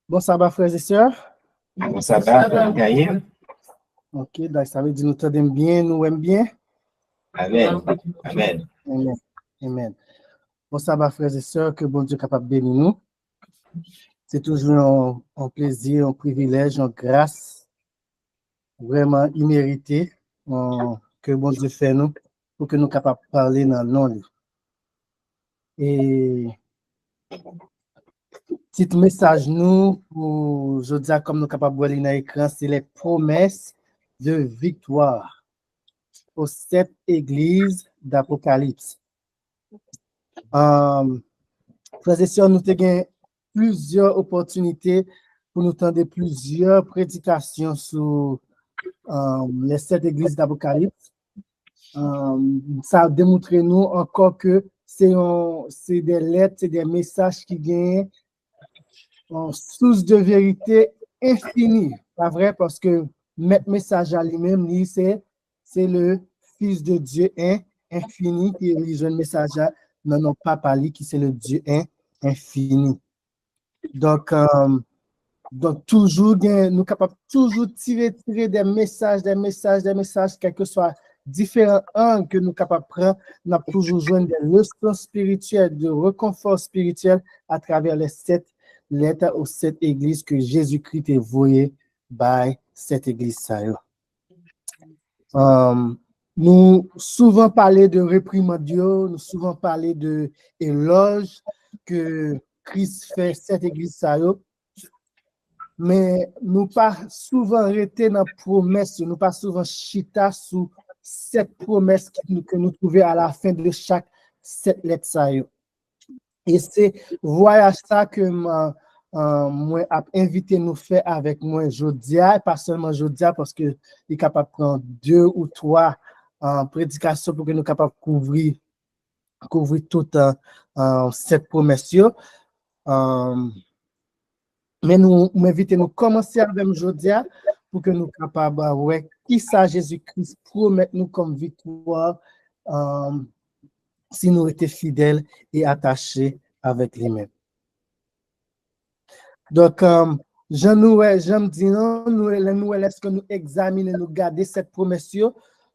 Bon sabbat, frères et sœurs. Bon sabbat, Gaïl. Ok, donc ça veut dire nous t'aimons bien, nous aimons bien. Amen. Amen. Amen. Amen. Bon sabbat, frères et sœurs, que bon Dieu est capable de bénir nous. C'est toujours un plaisir, un privilège, une grâce vraiment imméritée que bon Dieu fait nous pour que nous soyons capables de parler dans le nom. Et petit message nous pour je dis comme nous sommes capables de voir dans l'écran, c'est les promesses de victoire aux 7 églises d'Apocalypse. Frères et sœurs, nous avons plusieurs opportunités pour nous tendre plusieurs prédications sur les 7 églises d'Apocalypse. Ça a démontré nous encore que c'est des lettres, c'est des messages qui gagnent une source de vérité infinie. Pas vrai? Parce que notre message à lui-même, c'est le Fils de Dieu infini qui est le message dans notre papa, qui c'est le Dieu infini. Donc toujours, nous sommes capables toujours tirer des messages, quel que soit différents angles que nous sommes capables de prendre, nous avons toujours joué des leçons spirituelles, de réconfort spirituel à travers les 7 lettres aux 7 églises que Jésus-Christ a voué par cette église. Nous souvent parlé de réprimandiaux, nous souvent parlé de éloges que Christ fait cette église. Mais nous pas souvent arrêté dans la promesse, nous pas souvent chita sous cette promesse que nous trouvons à la fin de chaque 7 lettres. Et c'est voyage ça que moi invité nous faire avec moi aujourd'hui, pas seulement aujourd'hui, parce que il est capable de prendre 2 ou 3 prédications pour que nous capables de couvrir toute cette promesse. Mais nous m'invitons nous commencer avec aujourd'hui pour que nous soyons capables de voir qui ça Jésus-Christ promet nous comme victoire si nous étions fidèles et attachés avec lui-même. Donc, j'aime dire, nous, est-ce que nous examinons, nous garder cette promesse,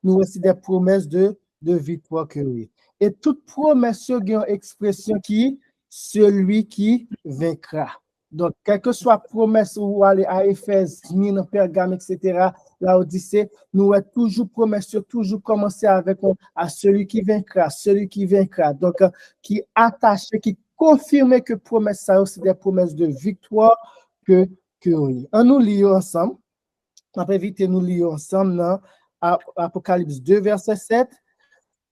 nous aussi des promesses de victoire que oui. Et toute promesse, il y a une expression qui celui qui vaincra. Donc, quelle que soit promesse ou aller à Éphèse, Mine, Pergame, etc., là où dit nous avons toujours promesse, toujours commencer avec à celui qui vaincra, celui qui vaincra. Donc, qui attache, qui confirme que promesse ça c'est des promesses de victoire que oui. En nous lisons ensemble, on peut éviter nous lisons ensemble dans Apocalypse 2, verset 7,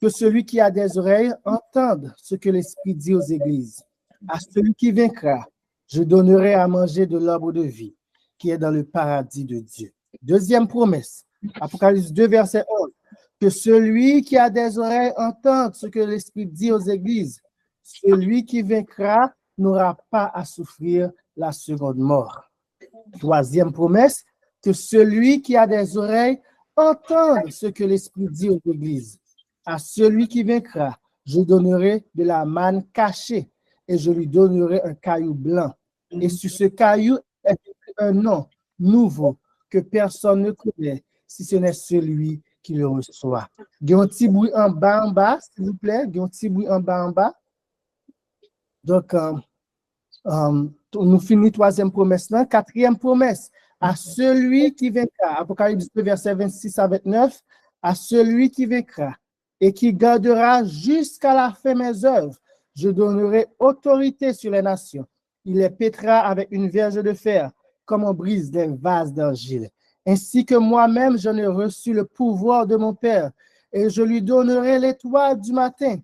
que celui qui a des oreilles entende ce que l'Esprit dit aux églises. À celui qui vaincra, je donnerai à manger de l'arbre de vie qui est dans le paradis de Dieu. Deuxième promesse, Apocalypse 2, verset 11, que celui qui a des oreilles entende ce que l'Esprit dit aux églises. Celui qui vaincra n'aura pas à souffrir la seconde mort. Troisième promesse, que celui qui a des oreilles entende ce que l'Esprit dit aux églises. À celui qui vaincra, je donnerai de la manne cachée et je lui donnerai un caillou blanc. Et sur ce caillou est un nom nouveau que personne ne connaît, si ce n'est celui qui le reçoit. Il y a un petit bruit en bas, s'il vous plaît. Il y a un petit bruit en bas. Donc, nous finissons troisième promesse là. Quatrième promesse, à celui qui vaincra, Apocalypse 2, verset 26 à 29, à celui qui vaincra et qui gardera jusqu'à la fin mes œuvres, je donnerai autorité sur les nations. Il les pétera avec une verge de fer, comme on brise des vases d'argile. Ainsi que moi-même, j'en ai reçu le pouvoir de mon Père, et je lui donnerai l'étoile du matin,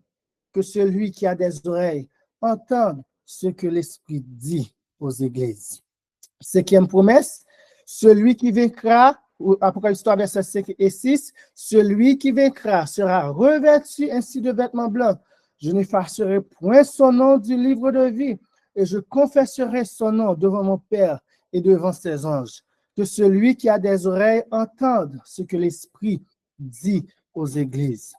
que celui qui a des oreilles entende ce que l'Esprit dit aux églises. Cinquième promesse, celui qui vaincra, Apocalypse 3, verset 5 et 6, celui qui vaincra sera revêtu ainsi de vêtements blancs. Je n'effacerai point son nom du livre de vie et je confesserai son nom devant mon Père et devant ses anges. Que celui qui a des oreilles entende ce que l'Esprit dit aux églises.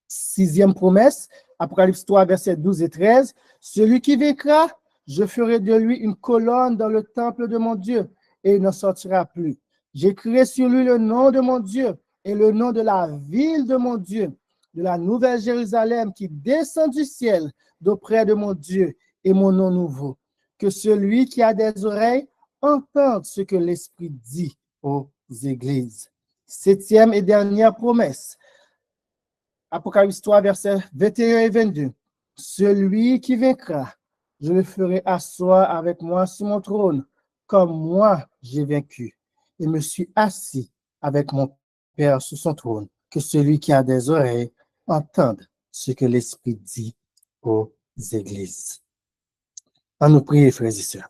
Sixième promesse, Apocalypse 3, versets 12 et 13, celui qui vaincra Je ferai de lui une colonne dans le temple de mon Dieu, et il n'en sortira plus. J'écrirai sur lui le nom de mon Dieu et le nom de la ville de mon Dieu, de la nouvelle Jérusalem qui descend du ciel d'auprès de mon Dieu et mon nom nouveau. Que celui qui a des oreilles entende ce que l'Esprit dit aux églises. 7e et dernière promesse. Apocalypse 3, versets 21 et 22. Celui qui vaincra, je le ferai asseoir avec moi sur mon trône, comme moi j'ai vaincu, et me suis assis avec mon Père sur son trône. Que celui qui a des oreilles entende ce que l'Esprit dit aux églises. À nous prier, frères et sœurs.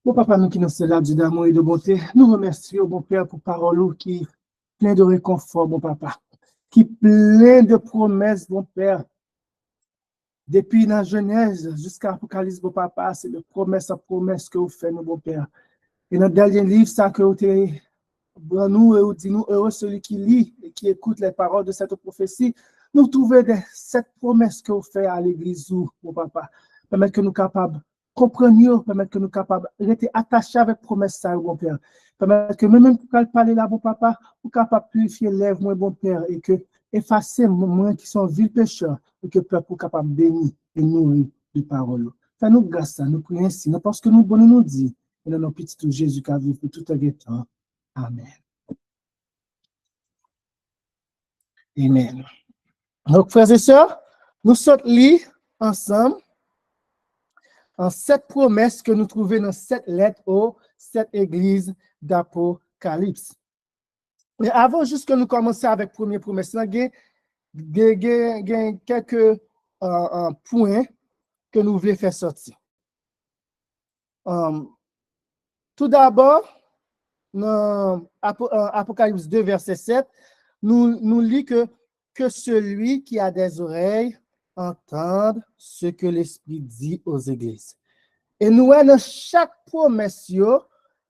Mon papa, nous qui nous sommes là, Dieu d'amour et de bonté, nous remercions, mon Père, pour parole qui est plein de réconfort, mon papa, qui est plein de promesses, mon Père. Depuis la Genèse jusqu'à l'Apocalypse, mon papa, c'est de promesse en promesse que vous faites, mon Père. Et dans le dernier livre, ça que vous avez nous et vous dites nous, heureux celui qui lit et qui écoute les paroles de cette prophétie, nous trouvons cette promesse que vous faites à l'église, mon papa, permettre que nous capables comprendre, permettre que nous capables rester attachés avec promesse ça, mon Père. Permettre que même quand parler là, mon papa, vous capable purifier lèvres, mon Père, et que effacer moi qui sont vils pécheurs, et que le peuple capable bénir et nourrir de paroles. Fais-nous grâce à nous prions ainsi, non parce que nous bon nous dit, et dans nos petits Jésus qui a vécu tout un temps. Amen. Amen. Donc, frères et sœurs, nous sommes lire ensemble en 7 promesses que nous trouvons dans 7 lettres aux 7 églises d'Apocalypse. Mais avant, juste que nous commencions avec la première promesse, il y a quelques points que nous voulons faire sortir. Tout d'abord, dans Apocalypse 2, verset 7, nous lisons que celui qui a des oreilles entende ce que l'Esprit dit aux églises. Et nous, dans chaque promesse,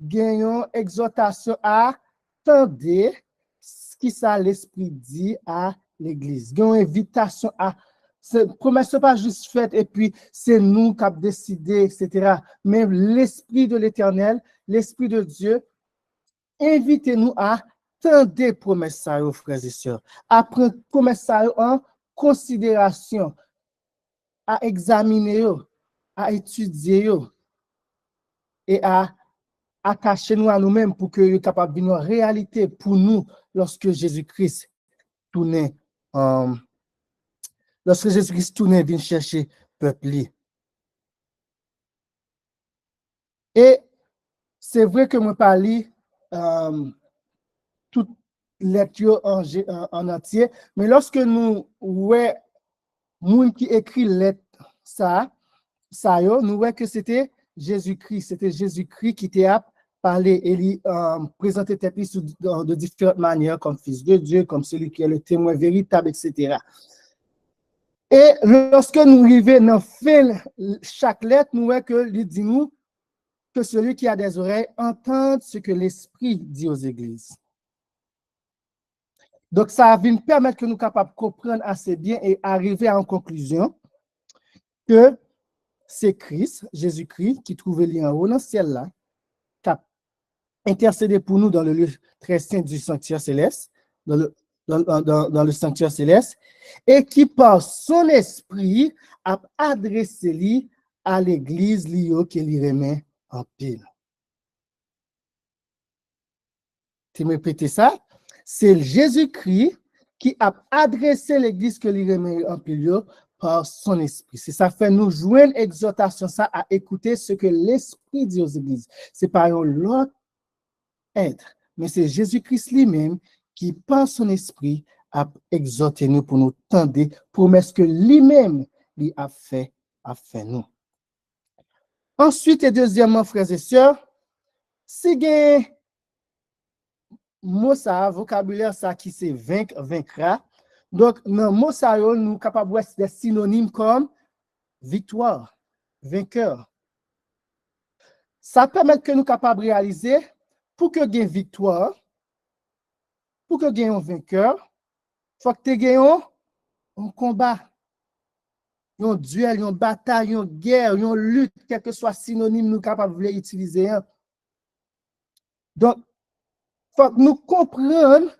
gagnons exhortation à attendre ce qui ça l'Esprit dit à l'Église. Gagnons invitation à cette promesse n'est pas juste faite et puis c'est nous qui avons décidé, etc. Mais l'Esprit de l'Éternel, l'Esprit de Dieu, invitez-nous à attendre les promesses, frères et sœurs, à prendre les promesses en considération, à examiner, à étudier et à attacher nous à nous-mêmes pour que nous soyons capables de venir en réalité pour nous lorsque Jésus-Christ tourne, vient chercher le peuple. Et c'est vrai que moi parle toute lecture en entier, mais lorsque nous voyons moun qui écrit lettre ça nous voyons que c'était Jésus-Christ qui t'a parlé et lui présenté de différentes manières comme fils de Dieu, comme celui qui est le témoin véritable, etc. Et lorsque nous arrivons dans fin chaque lettre, nous voyons que il dit nous que celui qui a des oreilles entende ce que l'Esprit dit aux églises. Donc, ça va nous permettre que nous soyons capables de comprendre assez bien et arriver à une conclusion que c'est Christ, Jésus-Christ, qui trouve le lien en haut dans le ciel là, qui a intercédé pour nous dans le lieu très saint du sanctuaire céleste, dans le sanctuaire céleste, et qui, par son esprit, a adressé à l'église qui lui remet en pile. Tu me répètes ça? C'est Jésus-Christ qui a adressé l'église que lui remet en pile par son esprit. C'est ça fait nous jouer une exhortation ça à écouter ce que l'esprit dit aux églises. C'est pas l'autre être, mais c'est Jésus-Christ lui-même qui, par son esprit, a exhorté nous pour nous tendre promesse que lui-même lui a fait nous. Ensuite et deuxièmement, frères et sœurs, si gen mot ça, vocabulaire ça qui c'est vaincra. Donc, dans le mot ça, nous sommes capables de des synonymes comme victoire, vainqueur. Ça permet que nous soyons capables de réaliser pour que gagne victoire, pour que gagne un vainqueur, il faut que tu gagnes un combat. un duel, une bataille, une guerre, une lutte, quel que soit synonyme nous capables d'utiliser. Donc, il faut que nous comprenions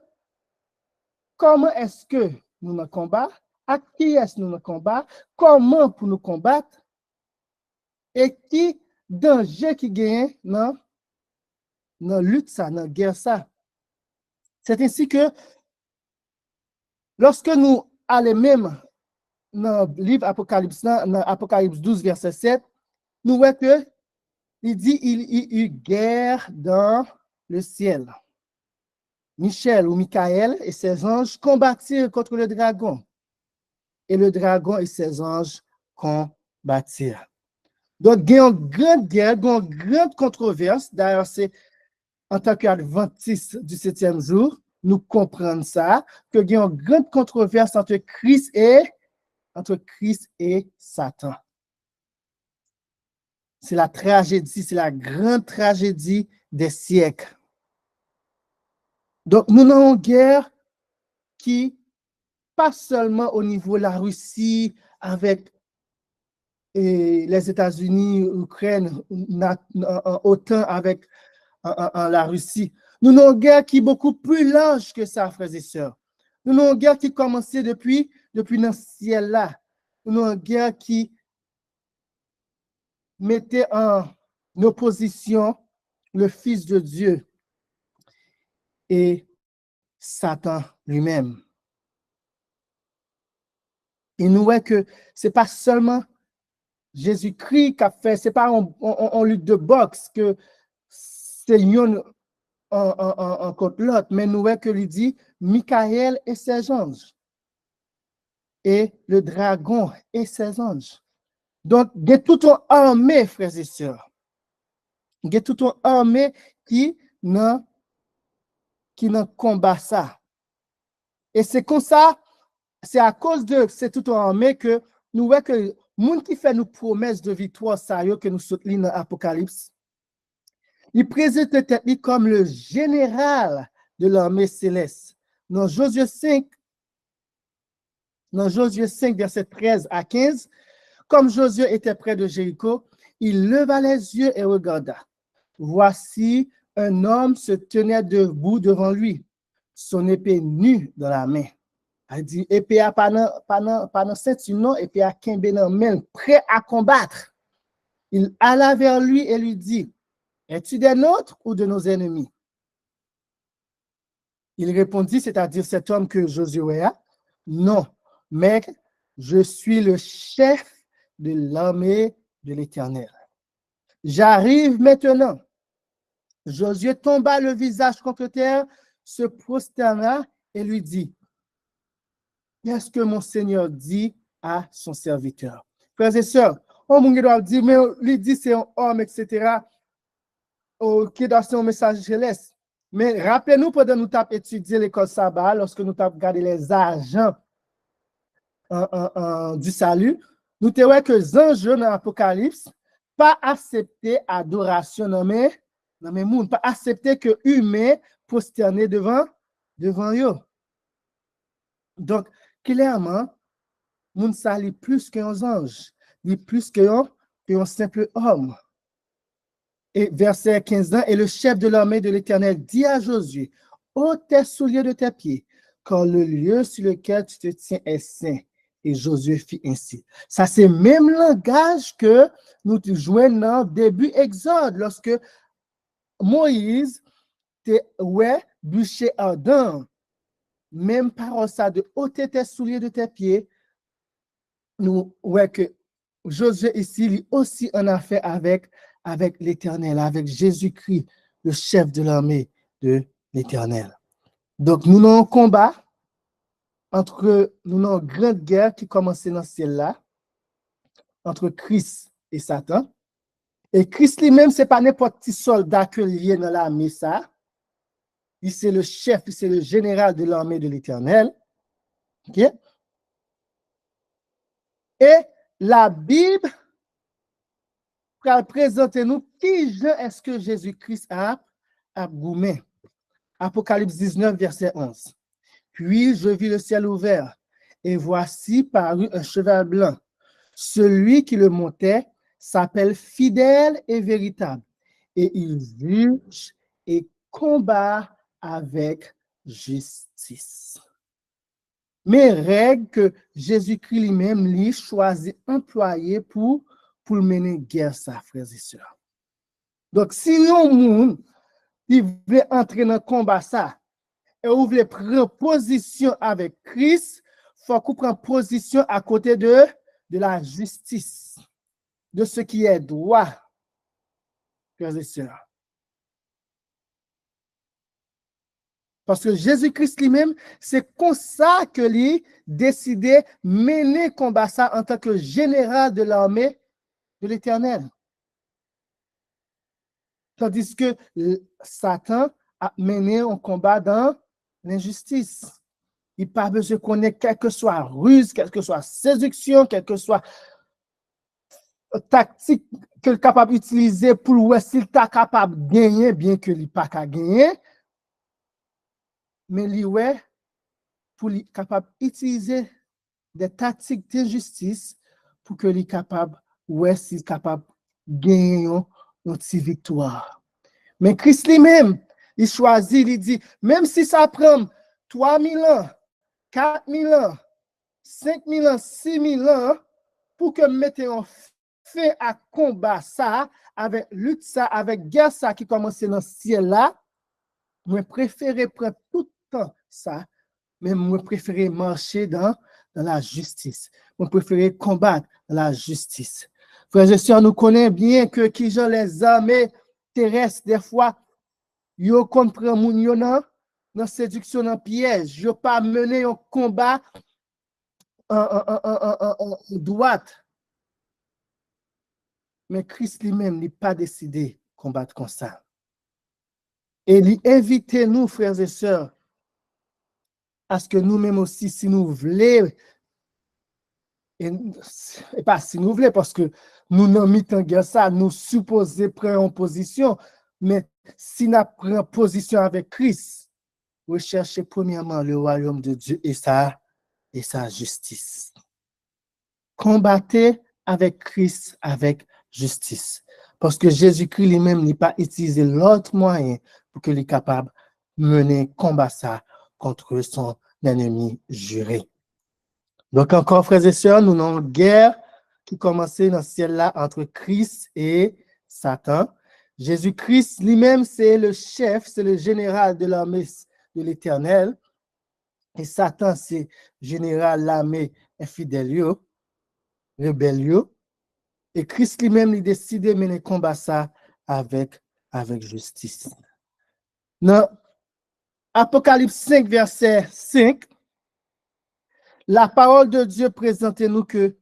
comment est-ce que nous nous combattons, à qui est-ce que nous nous combattons, comment pour nous combattre, et qui danger qui gagne dans la lutte, ça, dans la guerre. Ça. C'est ainsi que lorsque nous allons même dans le livre Apocalypse, dans Apocalypse 12, verset 7, nous voyons que il dit il y eut guerre dans le ciel. Michel ou Michael et ses anges combattirent contre le dragon. Et le dragon et ses anges combattirent. Donc, il y a une grande guerre, une grande controverse. D'ailleurs, c'est en tant qu'adventiste du 7e jour, nous comprenons ça, qu'il y a une grande controverse entre Christ et Satan. C'est la tragédie, c'est la grande tragédie des siècles. Donc, nous avons une guerre qui, pas seulement au niveau de la Russie, avec les États-Unis, l'Ukraine, autant avec la Russie. Nous avons une guerre qui est beaucoup plus large que ça, frères et sœurs. Nous avons une guerre qui commençait depuis dans le ciel-là. Nous avons une guerre qui mettait en opposition le Fils de Dieu et Satan lui-même. Et nous voyons que ce n'est pas seulement Jésus-Christ qui a fait, ce n'est pas en lutte de boxe que c'est l'union en contre l'autre, mais nous voyons que lui dit Michael et ses anges et le dragon et ses anges. Donc, il y a toute une armée, frères et sœurs. Il y a toute une armée qui n'a combat ça. Et c'est comme ça, c'est à cause de cette toute une armée que nous voyons que le monde qui fait nos promesses de victoire, ça que nous soutenons dans l'Apocalypse, il présente peut-être comme le général de l'armée céleste. Dans Josué 5, verset 13 à 15, comme Josué était près de Jéricho, il leva les yeux et regarda. Voici un homme se tenait debout devant lui, son épée nue dans la main. Il dit, épée à pas dans ceinture, épée à kembe dans main, prêt à combattre. Il alla vers lui et lui dit, es-tu des nôtres ou de nos ennemis? Il répondit, c'est-à-dire cet homme que Josué a, non, mais je suis le chef de l'armée de l'Éternel. J'arrive maintenant. Josué tomba le visage contre terre, se prosterna et lui dit, qu'est-ce que mon Seigneur dit à son serviteur? Frères et sœurs, on doit dire, mais lui dit c'est un homme, etc., qui doit ser un message céleste. Mais rappelez-nous, pendant que nous avons étudié l'école sabbat, lorsque nous avons regardé les agents du salut, nous avons vu que les anges dans l'Apocalypse pas accepté adoration dans mes mondes, pas accepté que humain prosterné devant eux. Donc, clairement, moun sali plus qu'un ange, ni plus qu'un simple homme. Et verset 15, et le chef de l'armée de l'Éternel dit à Josué, ôte tes souliers de tes pieds, car le lieu sur lequel tu te tiens est saint. Et Josué fit ainsi. Ça, c'est le même langage que nous jouons dans le début Exode, lorsque Moïse ouais, bûcher ardent. Même parole ça de ôter tes souliers de tes pieds, nous ouais que Josué ici lui aussi en affaire avec l'Éternel, avec Jésus-Christ, le chef de l'armée de l'Éternel. Donc nous avons un combat nous avons une grande guerre qui commençait dans ce ciel-là entre Christ et Satan. Et Christ lui-même, ce n'est pas n'importe qui soldat que lié dans l'armée ça. Il c'est le chef, c'est le général de l'armée de l'Éternel. Okay? Et la Bible présente nous qui est-ce que Jésus-Christ a goumé. Apocalypse 19, verset 11. Puis je vis le ciel ouvert, et voici parut un cheval blanc. Celui qui le montait s'appelle fidèle et véritable, et il juge et combat avec justice. Mais règles que Jésus-Christ lui-même lui choisit employer pour mener guerre, ça, frères et sœurs. Donc, si nous, il veut entrer dans le combat, ça, et vous voulez prendre position avec Christ, il faut qu'on prenne position à côté de la justice, de ce qui est droit, frères et sœurs. Parce que Jésus-Christ lui-même, c'est comme ça que lui décidait de mener combat ça en tant que général de l'armée de l'Éternel. Tandis que Satan a mené un combat dans l'injustice. Il n'a pas besoin de connaître quelle que soit ruse, quelle que soit séduction, quelle que soit tactique qu'il est capable d'utiliser pour voir s'il est capable de gagner, bien qu'il n'est pas capable de gagner. Mais lui, ouais, pour lui capable d'utiliser des tactiques d'injustice pour que lui capable, ouais, s'il est capable de gagner une petite victoire. Mais Christ lui-même, il choisit, il dit, même si ça prend 3000 ans, 4000 ans, 5000 ans, 6000 ans, pour que mettez en fait à combat ça, avec lutte ça, avec guerre ça qui commence dans le ciel là, moi préfère prendre tout le temps ça, mais moi préfère marcher dans la justice. Moi préfère combattre dans la justice. Frères et sœurs, nous connaissons bien que qui sont les armées terrestres, des fois, ils comprennent moun dans séduction, dans piège. Ils n'ont pas mené un combat en droite. Mais Christ lui-même n'a pas décidé de combattre comme ça. Et il invite nous, frères et sœurs, à ce que nous-mêmes aussi, si nous voulons, et pas si nous voulons, parce que nous n'en mettons guerre ça, nous supposons prendre en position, mais si nous prenons position avec Christ, recherchez premièrement le royaume de Dieu et sa justice. Combattez avec Christ, avec justice. Parce que Jésus-Christ lui-même n'a pas utilisé l'autre moyen pour qu'il soit capable de mener combat ça contre son ennemi juré. Donc encore, frères et sœurs, nous avons une guerre qui commençait dans ce ciel-là entre Christ et Satan. Jésus-Christ lui-même, c'est le chef, c'est le général de l'armée de l'Éternel. Et Satan, c'est général l'armée infidèle, rebelle. Et Christ lui-même, il décide de mener combat ça avec justice. Dans Apocalypse 5, verset 5, la parole de Dieu présente nous que,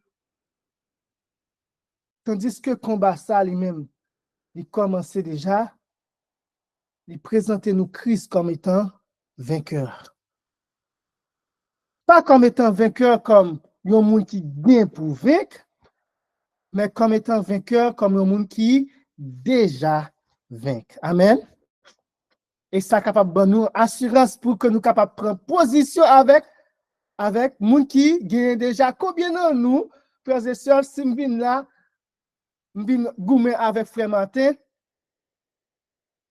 tandis que combat ça lui-même, il commençait déjà, il présentait nous Christ comme étant vainqueur. Pas comme étant vainqueur comme un monde qui vient pour vaincre, mais comme étant vainqueur comme un monde qui déjà vaincre. Amen. Et ça capable de nous assurance pour que nous capables de prendre position avec monde qui gagne déjà. Combien de nous, frères et sœurs, si nous venons là, nous venons goumer avec frère Martin,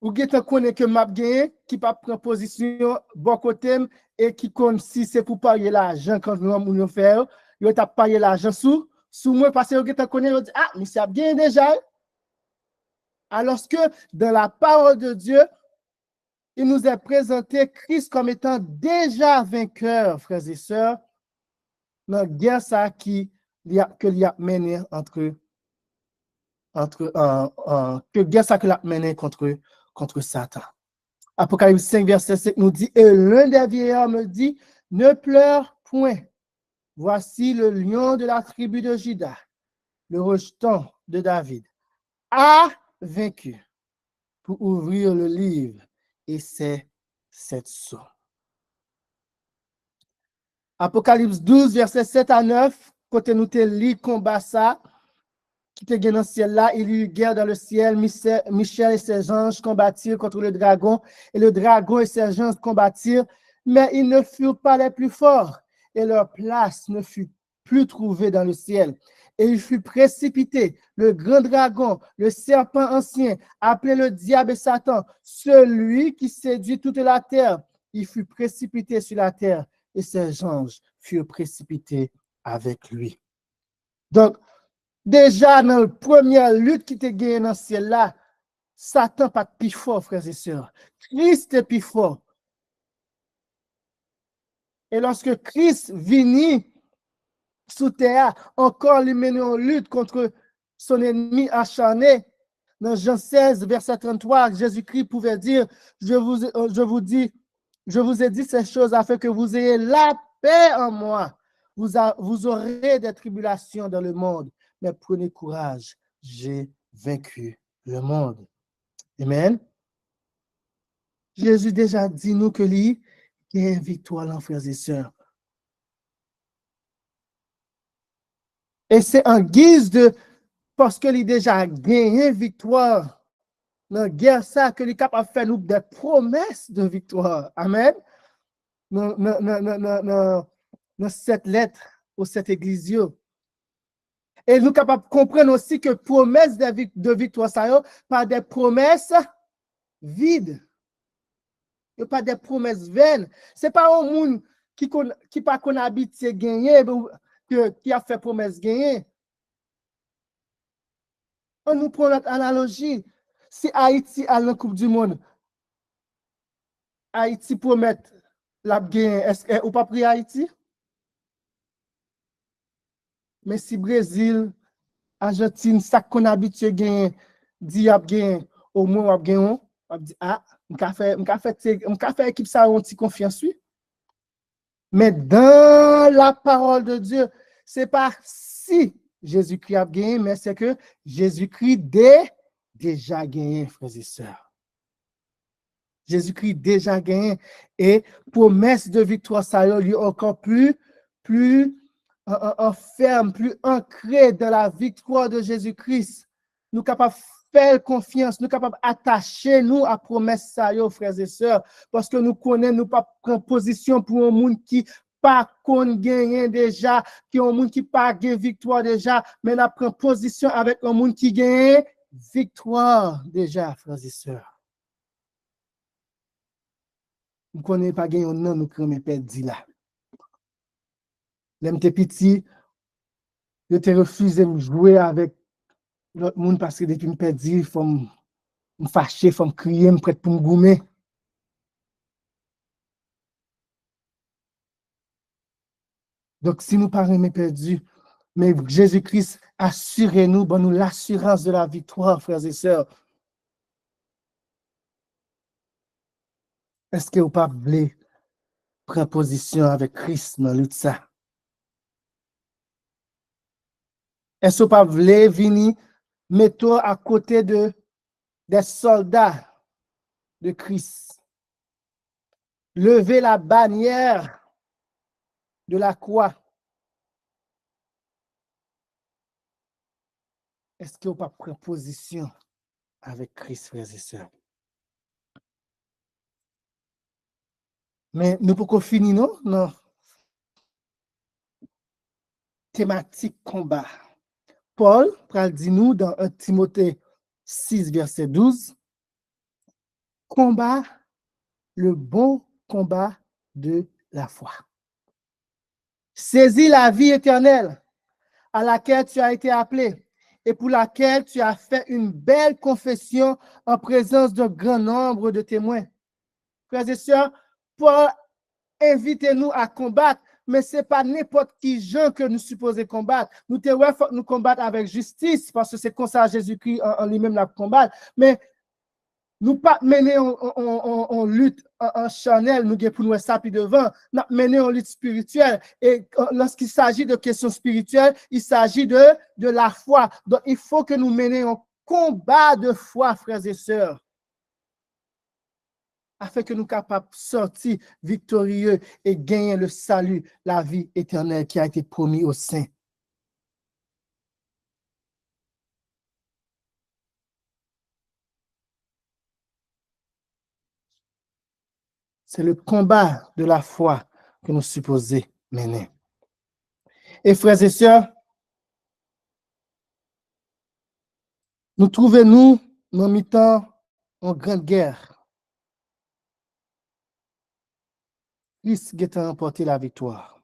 ou vous connaissez que m'a gagné, qui pas prendre position bon côté et qui compte si c'est pour payer l'argent quand nous faire, vous t'a payé l'argent sous moi parce que vous connaissez, dit ah mais ça bien déjà. Alors que dans la parole de Dieu, il nous est présenté Christ comme étant déjà vainqueur, frères et sœurs, dans la guerre ça que il a mené contre Satan. Apocalypse 5, verset 5 nous dit, et l'un des vieillards me dit, ne pleure point. Voici le lion de la tribu de Juda, le rejeton de David, a vaincu pour ouvrir le livre et c'est 7 sceaux. Apocalypse 12, verset 7 à 9, côté nous te lit combat ça, qui te gagne dans le ciel là, il y eut guerre dans le ciel, Michel et ses anges combattirent contre le dragon, et le dragon et ses anges combattirent, mais ils ne furent pas les plus forts, et leur place ne fut plus trouvée dans le ciel. et il fut précipité, le grand dragon, le serpent ancien, appelé le diable et Satan, celui qui séduit toute la terre. Il fut précipité sur la terre et ses anges furent précipités avec lui. Donc, déjà dans la première lutte qui était gagnée dans ce ciel-là, Satan pas plus fort, frères et sœurs. Christ est plus fort. Et lorsque Christ vint sous terre, encore lui mener en lutte contre son ennemi acharné. Dans Jean 16, verset 33, Jésus-Christ pouvait dire, je vous ai dit ces choses afin que vous ayez la paix en moi. Vous aurez des tribulations dans le monde, mais prenez courage, j'ai vaincu le monde. Amen. Jésus déjà dit nous que lui, il y a une victoire, frères et sœurs. Et c'est en guise de, parce qu'il a déjà gagné victoire dans la guerre, ça, que il est capable de faire nous des promesses de victoire. Amen. Dans cette lettre ou cette église. Et nous sommes capables de comprendre aussi que promesses de victoire, ça y est, pas des promesses vides. Il n'y a pas des promesses vaines. Ce n'est pas un monde qui pas qu'on habite gagner, qui a fait promesse gagner. On nous prend notre analogie. Si Haïti a la Coupe du Monde, Haïti promet la gagne, est-ce qu'on pas pris Haïti? Mais si Brésil, Argentine, ça qu'on habite gagner, dit a gagné, au moins on gagné, on dit ah, on fait équipe ça on petit confiance oui. Mais dans la parole de Dieu, c'est pas si Jésus-Christ a gagné, mais c'est que Jésus-Christ déjà gagné, frères et sœurs. Jésus-Christ déjà gagné. Et promesse de victoire, ça lui encore plus ferme, plus ancré dans la victoire de Jésus-Christ. Nous sommes capables de faire confiance, nous sommes capables d'attacher nous à promesse ça, frères et sœurs, parce que nous connaissons, nous pas prendre position pour un monde qui pas qu'on gagne déjà, qui un monde qui pas gagne victoire déjà, mais nous prenons position avec un monde qui gagne victoire déjà, frères et sœurs. Nous ne connaissons pas gagner non, nous sommes perdus là. Les petits, je te refusé de jouer avec l'autre monde parce que depuis que je perdu, il faut me fâcher, il faut me crier, me prête pour me goumer. Donc, si nous parlons perdus, mais Jésus-Christ, assurez-nous, bon, nous l'assurance de la victoire, frères et sœurs. Est-ce que vous pas voulez prendre position avec Christ dans lutte ça? Est-ce que vous pas voulez venir mettre à côté des soldats de Christ? Lever la bannière de la croix. Est-ce que vous pas prendre position avec Christ, frères et sœurs? Mais nous pouvons finir, non? Non. Thématique combat. Paul dit nous dans 1 Timothée 6, verset 12, combat le bon combat de la foi. Saisis la vie éternelle à laquelle tu as été appelé et pour laquelle tu as fait une belle confession en présence d'un grand nombre de témoins. Frères et sœurs, Paul invite-nous à combattre, mais ce n'est pas n'importe qui gens que nous supposons combattre. Nous devons combattre avec justice parce que c'est comme ça Jésus-Christ en lui-même la combattre. Mais nous pas mener en lutte en charnel, nous pour nous saper devant, nous mener en lutte spirituelle. Et lorsqu'il s'agit de questions spirituelles, il s'agit de la foi. Donc, il faut que nous menions un combat de foi, frères et sœurs, afin que nous soyons capables de sortir victorieux et gagner le salut, la vie éternelle qui a été promis aux saints. C'est le combat de la foi que nous supposons mener. Et frères et sœurs, Nous trouvons-nous dans mi-temps en grande guerre. Christ qui a remporté la victoire.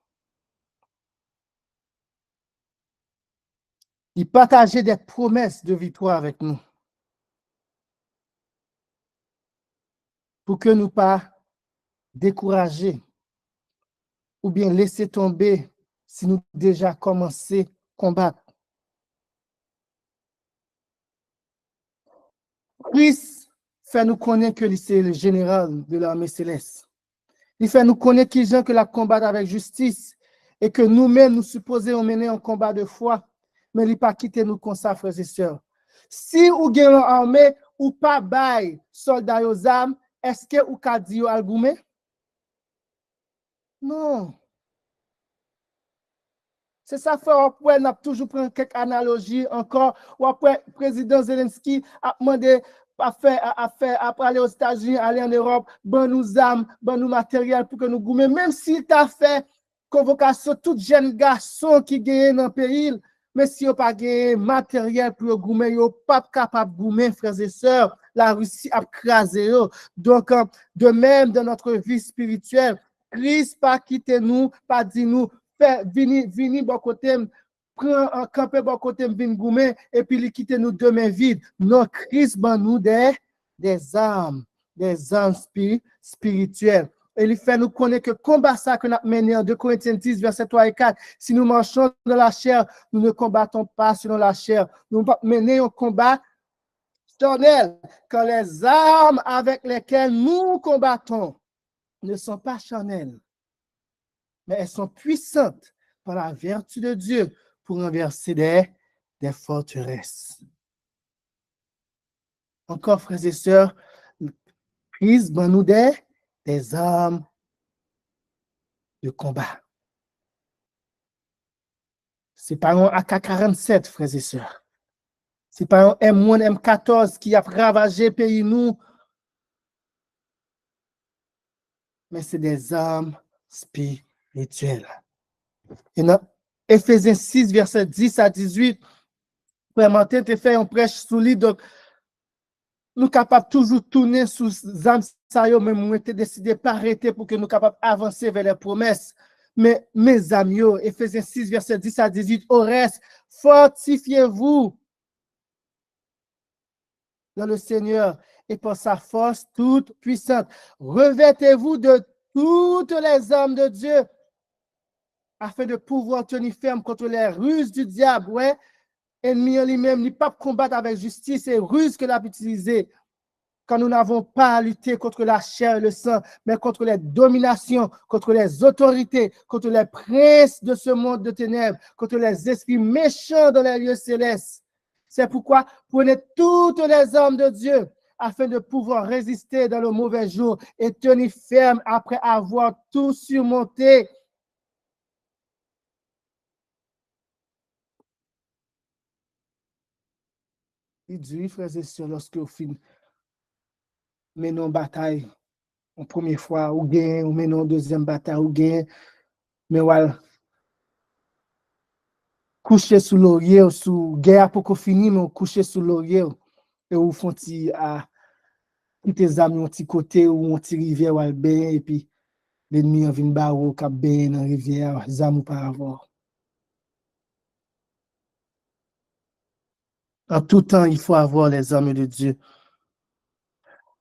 Il partageait des promesses de victoire avec nous. Pour que nous pas décourager ou bien laisser tomber si nous déjà commencé à combattre. Christ fait nous connaître que c'est le général de l'armée céleste. Il fait nous connaître qu'ils ont que la combattre avec justice et que nous-mêmes nous supposons mener un combat de foi, mais il n'a pas quitté nous comme ça, frères et sœurs. Si vous avez une armée ou pas bail soldats aux armes, est-ce que vous avez dit al goumen? Non. C'est ça, frère, après, on a toujours pris quelques analogies encore, ou après, le président Zelensky a demandé à aller aux États-Unis, aller en Europe, bon nous armes, bon nous matériel pour que nous goumer. Même s'il t'a fait convocation, tout jeune garçon qui gagne dans le pays, mais si vous n'avez pas de matériel pour goumer, vous n'êtes pas capable de goumer, frères et sœurs, la Russie a crasé. Donc, de même, dans notre vie spirituelle, Christ pas quitté nous, pas dit nous, vini bon côté, prend un campé bon côté, vin goumer, et puis il quitte nous deux mains vides. Non, Christ ban nous des armes spirituelles. Et il fait nous connaître que le combat ça que nous avons mené en 2 Corinthiens 10, verset 3 et 4, si nous marchons dans la chair, nous ne combattons pas selon la chair. Nous menons un combat charnel, quand les armes avec lesquelles nous combattons ne sont pas charnelles, mais elles sont puissantes par la vertu de Dieu pour renverser des forteresses. Encore, frères et sœurs, Christ ban nous des armes de combat. C'est pas un AK-47, frères et sœurs. C'est pas un M1, M14 qui a ravagé le pays nous, mais c'est des armes spirituelles. Et dans Éphésiens 6, verset 10 à 18, Frère Martin te fait un prêche solide, donc nous sommes capables toujours tourner sous les âmes, mais nous avons décidé de pas arrêter pour que nous soyons capables d'avancer vers les promesses. Mais mes amis, Éphésiens 6, verset 10 à 18, au reste, fortifiez-vous dans le Seigneur et par sa force toute puissante. Revêtez-vous de toutes les armes de Dieu afin de pouvoir tenir ferme contre les ruses du diable. Ouais, ennemi en lui-même, n'est pas combattre avec justice et ruse que l'a utilisé. Quand nous n'avons pas à lutter contre la chair et le sang, mais contre les dominations, contre les autorités, contre les princes de ce monde de ténèbres, contre les esprits méchants dans les lieux célestes. C'est pourquoi prenez toutes les armes de Dieu afin de pouvoir résister dans le mauvais jour et tenir ferme après avoir tout surmonté. Il dit, frères et sœurs, lorsque vous finissez une bataille, une première fois, ou gain, ou menons une deuxième bataille, ou gain, mais voilà, coucher sous laurier, ou sous guerre pour qu'on finisse, mais coucher sous laurier, et ou font à tes amis un petit côté, ou un petit rivière, ou ben, et puis l'ennemi vient barreau, cap ben dans la rivière, zam ou pas avoir. En tout temps, il faut avoir les armes de Dieu.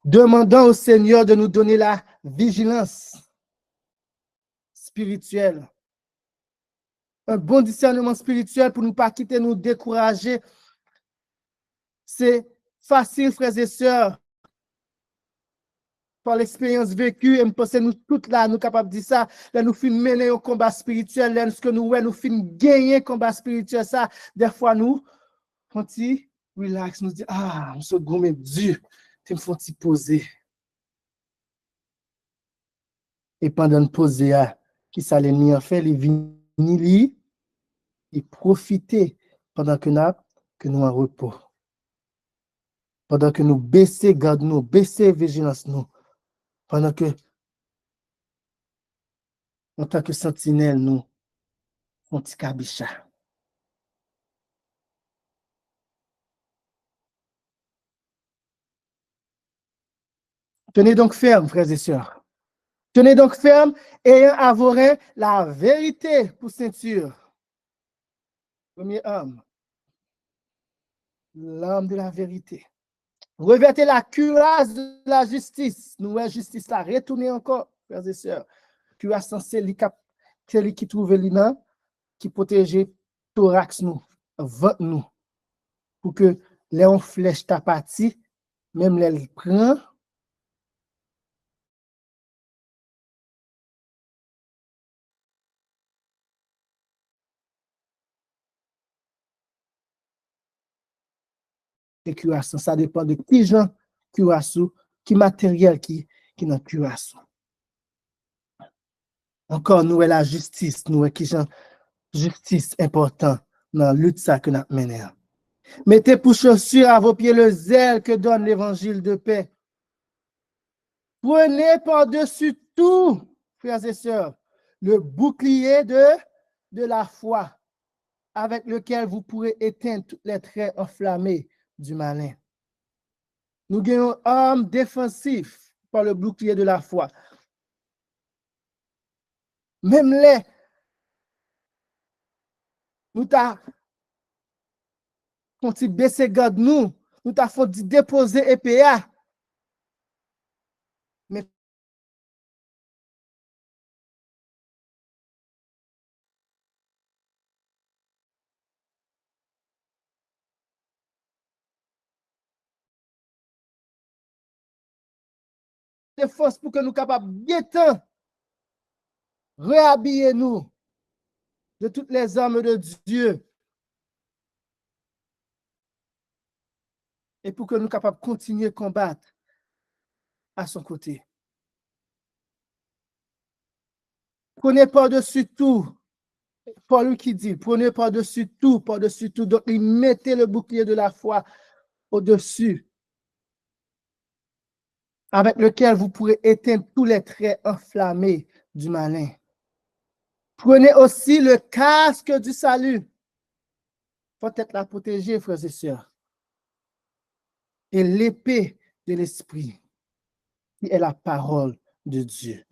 Demandons au Seigneur de nous donner la vigilance spirituelle. Un bon discernement spirituel pour ne pas quitter, nous décourager. C'est facile, frères et sœurs, par l'expérience vécue, et je pense que nous toutes là, nous sommes capables de dire ça, là nous finissons mener au combat spirituel, là nous finissons gagner le combat spirituel, ça, des fois nous, on dit, relax, nous dit, ah, on se gomme Dieu, tu me font poser. Et pendant de poser, qui ça l'ennemi en fait, il vient, il profite pendant que nous en repos. Pendant que nous baissons garde nous, baissons vigilance nous. Pendant que, en tant que sentinelle, nous, on petit cabicha. Tenez donc ferme, frères et sœurs. Tenez donc ferme, ayant à vos reins la vérité pour ceinture. Premier homme, l'homme de la vérité. Revêtez la cuirasse de la justice. Nous, la justice, la retournez encore, frères et sœurs. Cuirasse, c'est celui qui trouve l'ina, qui protège thorax nous, ventre nous, pour que les flèches ta partie, même les prend. Les cuirasses, ça dépend de qui genre cuirasse, qui matériel qui dans cuirasse. Encore, nous, la justice, nous, qui genre justice important dans la lutte ça que nous menons. Mettez pour chaussure à vos pieds le zèle que donne l'évangile de paix. Prenez par-dessus tout, frères et sœurs, le bouclier de la foi, avec lequel vous pourrez éteindre tous les traits enflammés du malin. Nous gagnons un homme défensif par le bouclier de la foi. Même les, nous t'a fait baisser garde nous t'a fait déposer EPA. Mais de force pour que nous capables bien temps réhabiller nous de toutes les armes de Dieu et pour que nous capables continuer à combattre à son côté. Prenez par-dessus tout, Paul qui dit, prenez par-dessus tout, donc il mettait le bouclier de la foi au-dessus, avec lequel vous pourrez éteindre tous les traits enflammés du malin. Prenez aussi le casque du salut. Faut être la protéger, frères et sœurs. Et l'épée de l'esprit, qui est la parole de Dieu.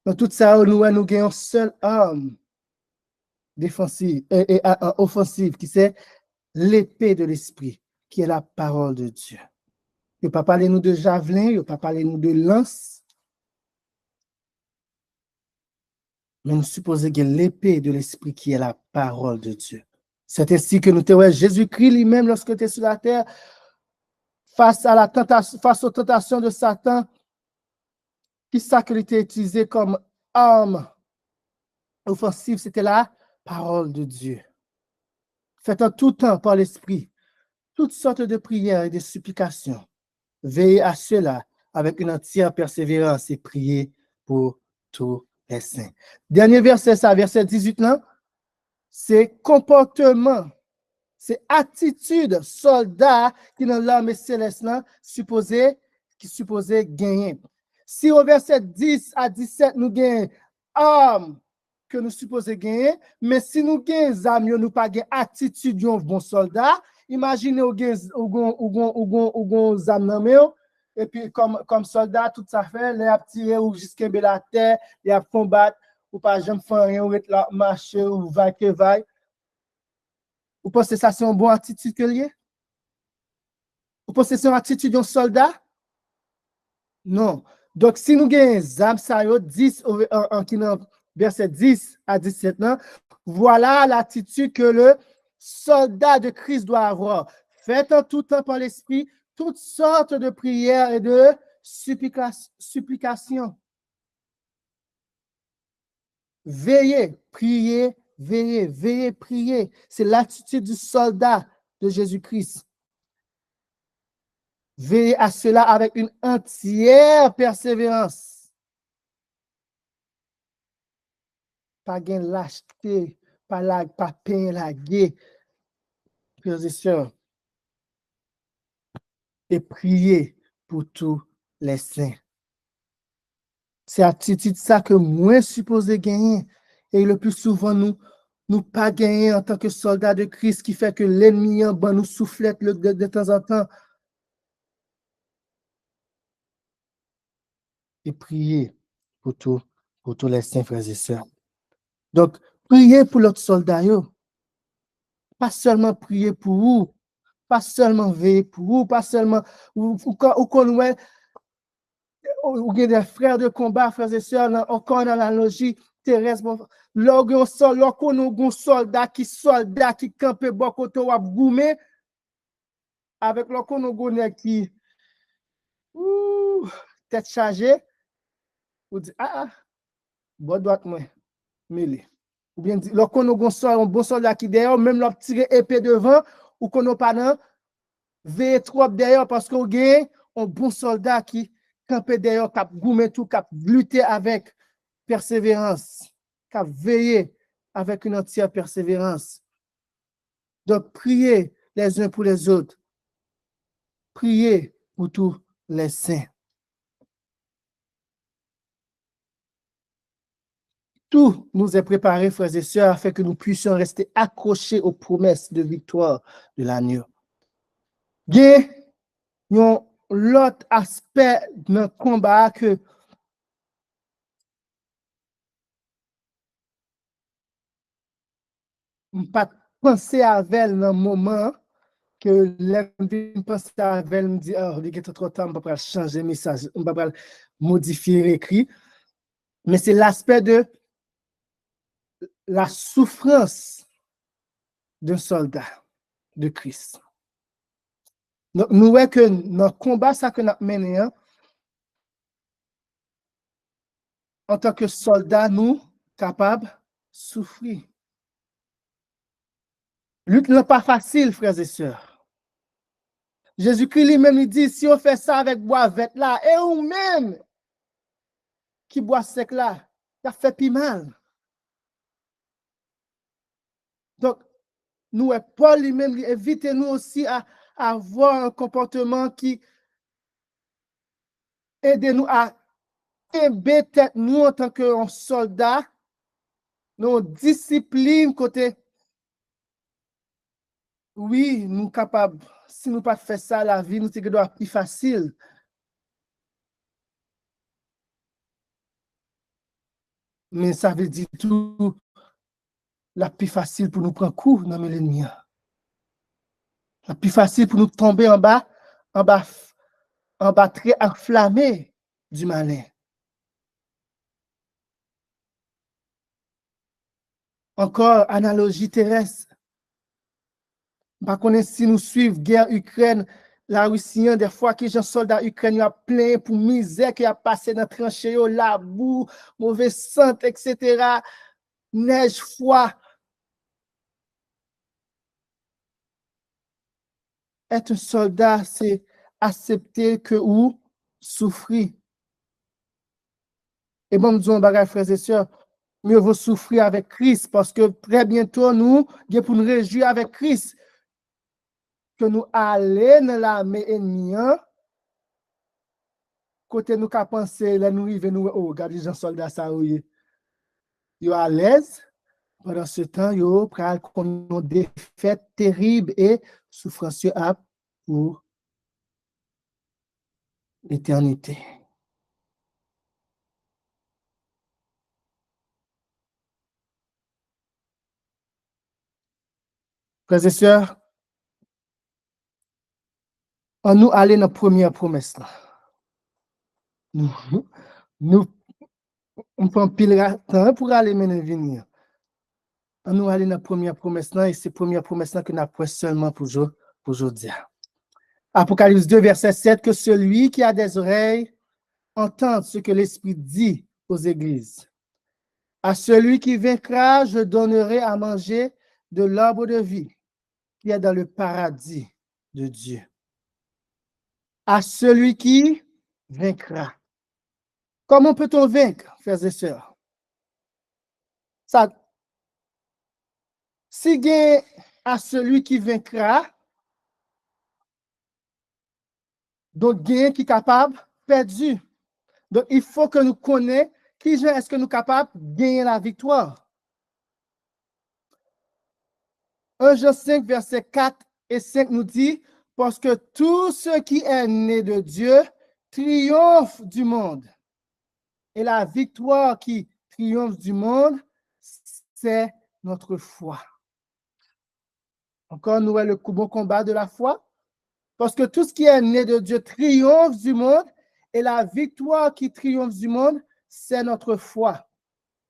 Dans tout ça, nous avons un seul homme défensif et offensif, qui c'est l'épée de l'esprit, qui est la parole de Dieu. Il ne peut pas parler nous de javelin, il ne peut pas parler nous de lance, mais nous supposons que l'épée de l'esprit qui est la parole de Dieu. C'est ainsi que nous te Jésus-Christ lui-même, lorsque tu étais sur la terre, face aux tentations de Satan, qui ça qu'il était utilisé comme arme offensive, c'était la parole de Dieu. Faites en tout temps par l'esprit toutes sortes de prières et de supplications. Veillez à cela avec une entière persévérance et priez pour tous les saints. Dernier verset, ça, verset 18, là, c'est comportement, c'est attitude soldat qui dans l'armée céleste là, qui supposé gagner. Si au verset 10 à 17, nous gagnons armes que nous supposons gagner, mais si nous gagnons armes, nous pas gagnons attitude d'un bon soldat, imaginez ou gagnons armes, et puis comme soldat, tout ça fait, les a tiré ou jusqu'à la terre, les a combattre, ou pas jamais faire rien, ou être là, marcher, ou va que va. Vous pensez que ça c'est une bonne attitude que lié? Vous pensez que c'est une attitude d'un soldat? Non. Donc, si nous gagnons Zam Sayo 10, verset 10 à 17, là, voilà l'attitude que le soldat de Christ doit avoir. Faites en tout temps par l'esprit toutes sortes de prières et de supplications. Veillez, priez, veillez, priez. C'est l'attitude du soldat de Jésus-Christ. Veillez à cela avec une entière persévérance. Pas gain lâcheté, pas peine la guerre. Frères et sœurs. Et priez pour tous les saints. C'est attitude ça que moi supposé gagner. Et le plus souvent, nous pas gagner en tant que soldats de Christ, qui fait que l'ennemi en bas nous soufflette de temps en temps. et prier pour tous les saints frères et sœurs. Donc, priez pour l'autre soldat, pas seulement prier pour vous, pas seulement veiller pour vous, pas seulement ou qu'on ou des frères de combat, frères et sœurs, encore dans la logique terrestre. Lorsqu'on a un soldat qui campe beaucoup de wap goumé, avec lorsqu'on a un qui tête chargée, vous dites, bon droite, moi, mêlé. Ou bien, lorsqu'on a un bon soldat qui derrière, même leur tirer épée devant, ou qu'on n'a pas dans, veillez trop derrière parce qu'on a un bon soldat qui campe derrière, qui a goumé tout, qui a lutté avec persévérance, qui a veillé avec une entière persévérance. Donc, priez les uns pour les autres. Priez pour tous les saints. Tout nous est préparé, frères et sœurs, afin que nous puissions rester accrochés aux promesses de victoire de l'agneau. Il y a l'autre aspect de notre combat que je ne pas penser avec dans le moment que l'homme pense avec me dit il est trop temps, on ne peut pas changer le message, on ne peut pas modifier l'écrit. Mais c'est l'aspect de la souffrance d'un soldat de Christ. Donc, nous voyons que notre combat, ça que nous menons, en tant que soldat, nous capables de souffrir. Lutte n'est pas facile, frères et sœurs. Jésus-Christ lui-même dit, si on fait ça avec boisvette là, et ou même qui boit sec là, ça fait plus mal. Donc, nous, Paul lui-même, évitez-nous aussi à avoir un comportement qui aide nous à embêter nous en tant que soldats, nos disciplines côté. Oui, nous sommes capables, si nous ne pas faire ça, la vie nous doit être plus facile. Mais ça veut dire tout la plus facile pour nous prendre coup dans l'ennemi. La plus facile pour nous tomber en bas très enflammé du malin. Encore, analogie terrestre. Par contre, si nous suivons guerre Ukraine, la Russie, des fois que les soldats ukrainiens a plein pour misère qui a passé dans tranchée, la boue, mauvais sang, etc. Neige, froid. Être un soldat, c'est accepter que ou souffrir. Et bon, nous disons, frères et sœurs, mieux vaut souffrir avec Christ parce que très bientôt, nous, pour nous réjouir avec Christ, que nous allons dans l'armée ennemie, côté nous qu'à penser, là nous arrivons, nous, regardez les gens soldats, ça, oui. Ils sont à l'aise. Pendant ce temps, ils ont une défaite terrible et souffrance pour l'éternité. Frères et sœurs, on nous allait dans la première promesse. Nous on prend pile temps pour aller maintenant venir. On nous allait dans la première promesse et c'est la première promesse que nous avons seulement pour aujourd'hui. Apocalypse 2, verset 7, que celui qui a des oreilles entende ce que l'Esprit dit aux églises. À celui qui vaincra, je donnerai à manger de l'arbre de vie qui est dans le paradis de Dieu. À celui qui vaincra. Comment peut-on vaincre, frères et sœurs? Ça, si gain à celui qui vaincra, donc gain qui est capable, perdu. Donc il faut que nous connaissions qui est-ce que nous sommes capables de gagner la victoire. 1 Jean 5, verset 4 et 5 nous dit, parce que tout ce qui est né de Dieu triomphe du monde. Et la victoire qui triomphe du monde, c'est notre foi. Encore, nous avons le bon combat de la foi. Parce que tout ce qui est né de Dieu triomphe du monde. Et la victoire qui triomphe du monde, c'est notre foi.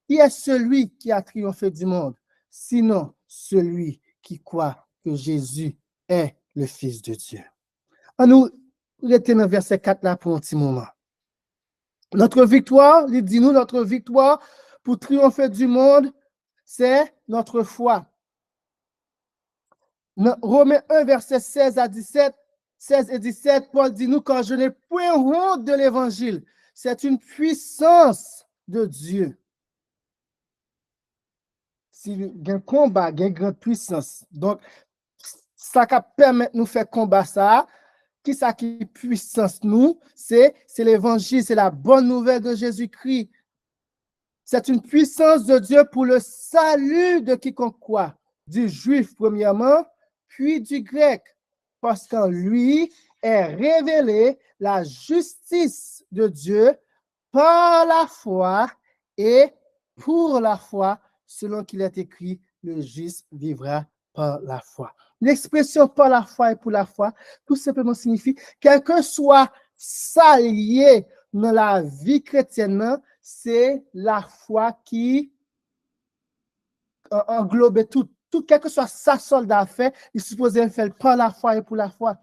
Qui est celui qui a triomphé du monde? Sinon, celui qui croit que Jésus est le Fils de Dieu. On nous retenons verset 4 là pour un petit moment. Notre victoire, il dit nous, notre victoire pour triompher du monde, c'est notre foi. Romains 1, verset 16 et 17, Paul dit nous, quand je n'ai point honte de l'évangile, c'est une puissance de Dieu. Si il y a un combat, il y a une grande puissance. Donc, ça qui permet de nous faire combat ça, qui ça qui puissance nous, c'est l'évangile, c'est la bonne nouvelle de Jésus-Christ. C'est une puissance de Dieu pour le salut de quiconque croit, du juif premièrement, puis du grec, parce qu'en lui est révélée la justice de Dieu par la foi et pour la foi, selon qu'il est écrit, le juste vivra par la foi. L'expression par la foi et pour la foi, tout simplement signifie, quel que soit ça lié dans la vie chrétienne, c'est la foi qui englobe tout, quel que soit sa soldat fait, il est supposé faire par la foi et pour la foi.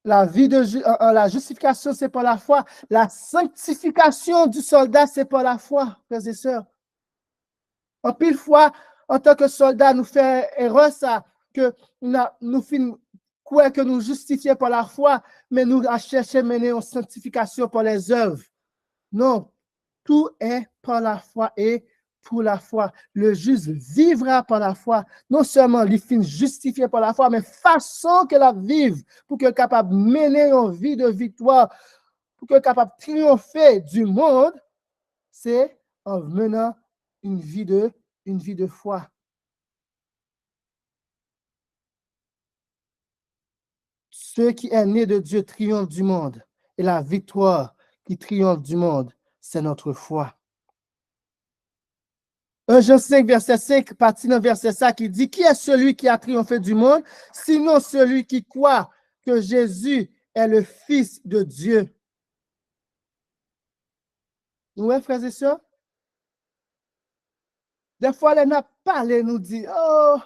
La justification, c'est par la foi. La sanctification du soldat, c'est par la foi, frères et sœurs. En pile fois, en tant que soldat, nous fait erreur ça, que nous finissons quoi que nous justifions par la foi, mais nous cherchons à mener en sanctification par les œuvres. Non, tout est par la foi et pour la foi. Le juste vivra par la foi. Non seulement il finit justifié par la foi, mais façon que la vive pour qu'elle soit capable de mener une vie de victoire, pour qu'elle soit capable de triompher du monde, c'est en menant une vie de foi. Ce qui est né de Dieu triomphe du monde. Et la victoire qui triomphe du monde, c'est notre foi. 1 Jean 5, verset 5, partie dans verset 5, qui dit, qui est celui qui a triomphé du monde, sinon celui qui croit que Jésus est le Fils de Dieu. Oui, frères et sœurs? Des fois, les n'a parlé, nous dit, oh,